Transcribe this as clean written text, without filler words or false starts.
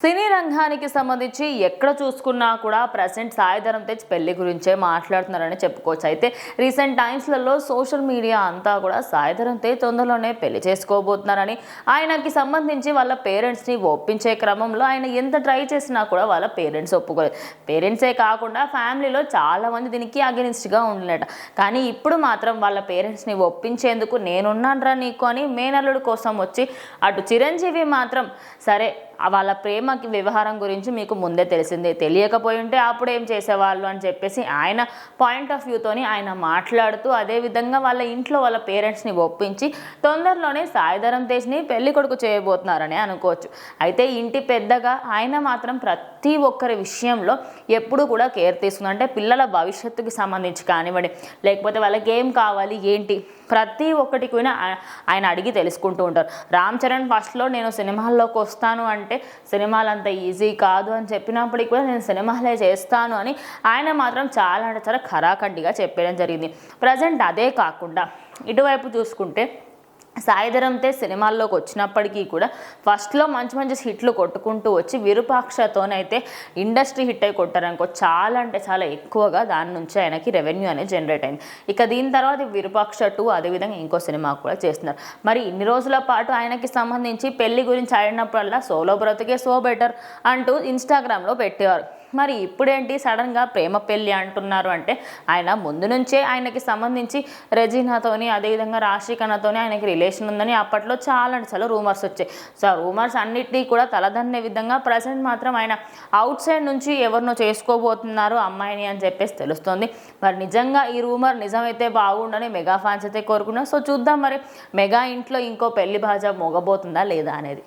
సినీ రంగానికి సంబంధించి ఎక్కడ చూసుకున్నా కూడా ప్రెసెంట్ సాయి ధరమ్ తేజ్ పెళ్లి గురించే మాట్లాడుతున్నారని చెప్పుకోవచ్చు. అయితే రీసెంట్ టైమ్స్లలో సోషల్ మీడియా అంతా కూడా సాయి ధరమ్ తేజ్ తొందరలోనే పెళ్లి చేసుకోబోతున్నారని, ఆయనకి సంబంధించి వాళ్ళ పేరెంట్స్ని ఒప్పించే క్రమంలో ఆయన ఎంత ట్రై చేసినా కూడా వాళ్ళ పేరెంట్స్ ఒప్పుకోలేదు. పేరెంట్సే కాకుండా ఫ్యామిలీలో చాలామంది దీనికి అగెనిస్ట్గా ఉండలేట. కానీ ఇప్పుడు మాత్రం వాళ్ళ పేరెంట్స్ని ఒప్పించేందుకు నేనున్నానరా నీకు అని మేనల్లుడు కోసం వచ్చి అటు చిరంజీవి మాత్రం సరే వాళ్ళ ప్రేమకి వ్యవహారం గురించి మీకు ముందే తెలిసిందే, తెలియకపోయి ఉంటే అప్పుడు ఏం చేసేవాళ్ళు అని చెప్పేసి ఆయన పాయింట్ ఆఫ్ వ్యూతోని ఆయన మాట్లాడుతూ అదేవిధంగా వాళ్ళ ఇంట్లో వాళ్ళ పేరెంట్స్ని ఒప్పించి తొందరలోనే సాయి ధరమ్ తేజ్ని పెళ్లి కొడుకు చేయబోతున్నారని అనుకోవచ్చు. అయితే ఇంటి పెద్దగా ఆయన మాత్రం ప్రతి ఒక్కరి విషయంలో ఎప్పుడు కూడా కేర్ తీసుకున్నారు. అంటే పిల్లల భవిష్యత్తుకి సంబంధించి కానివ్వండి, లేకపోతే వాళ్ళకి ఏం కావాలి ఏంటి ప్రతి ఒక్కటి కూడా ఆయన అడిగి తెలుసుకుంటూ ఉంటారు. రామ్ చరణ్ ఫస్ట్లో నేను సినిమాల్లోకి వస్తాను అంటే సినిమాలు అంత ఈజీ కాదు అని చెప్పినప్పటికీ కూడా నేను సినిమాలే చేస్తాను అని ఆయన మాత్రం చాలా అంటే చాలా ఖరాఖండిగా చెప్పడం జరిగింది. ప్రజెంట్ అదే కాకుండా ఇటువైపు చూసుకుంటే సాయి ధరమ్ తేజ్ సినిమాల్లోకి వచ్చినప్పటికీ కూడా ఫస్ట్లో మంచి మంచి హిట్లు కొట్టుకుంటూ వచ్చి విరూపాక్షతోనైతే ఇండస్ట్రీ హిట్ అయి కొట్టారనుకో, చాలా అంటే చాలా ఎక్కువగా దాని నుంచి ఆయనకి రెవెన్యూ అనేది జనరేట్ అయింది. ఇక దీని తర్వాత విరూపాక్ష 2 అదేవిధంగా ఇంకో సినిమా కూడా చేస్తున్నారు. మరి ఇన్ని రోజుల పాటు ఆయనకి సంబంధించి పెళ్లి గురించి ఆడినప్పుడల్లా సోలో బ్రతుకే సో బెటర్ అంటూ ఇన్స్టాగ్రామ్లో పెట్టేవారు. మరి ఇప్పుడేంటి సడన్గా ప్రేమ పెళ్ళి అంటున్నారు అంటే ఆయన ముందు నుంచే ఆయనకి సంబంధించి రెజీనాతోని అదేవిధంగా రాశిఖన్నాతోని ఆయనకి రిలేషన్ ఉందని అప్పట్లో చాలా రూమర్స్ వచ్చాయి. సో ఆ రూమర్స్ అన్నిటినీ కూడా తలదన్నే విధంగా ప్రజెంట్ మాత్రం ఆయన అవుట్ సైడ్ నుంచి ఎవరినో చేసుకోబోతున్నారు అమ్మాయిని అని చెప్పేసి తెలుస్తుంది. మరి నిజంగా ఈ రూమర్ నిజమైతే బాగుండని మెగా ఫ్యాన్స్ అయితే కోరుకున్నారు. సో చూద్దాం మరి మెగా ఇంట్లో ఇంకో పెళ్లి బాజా మోగబోతుందా లేదా అనేది.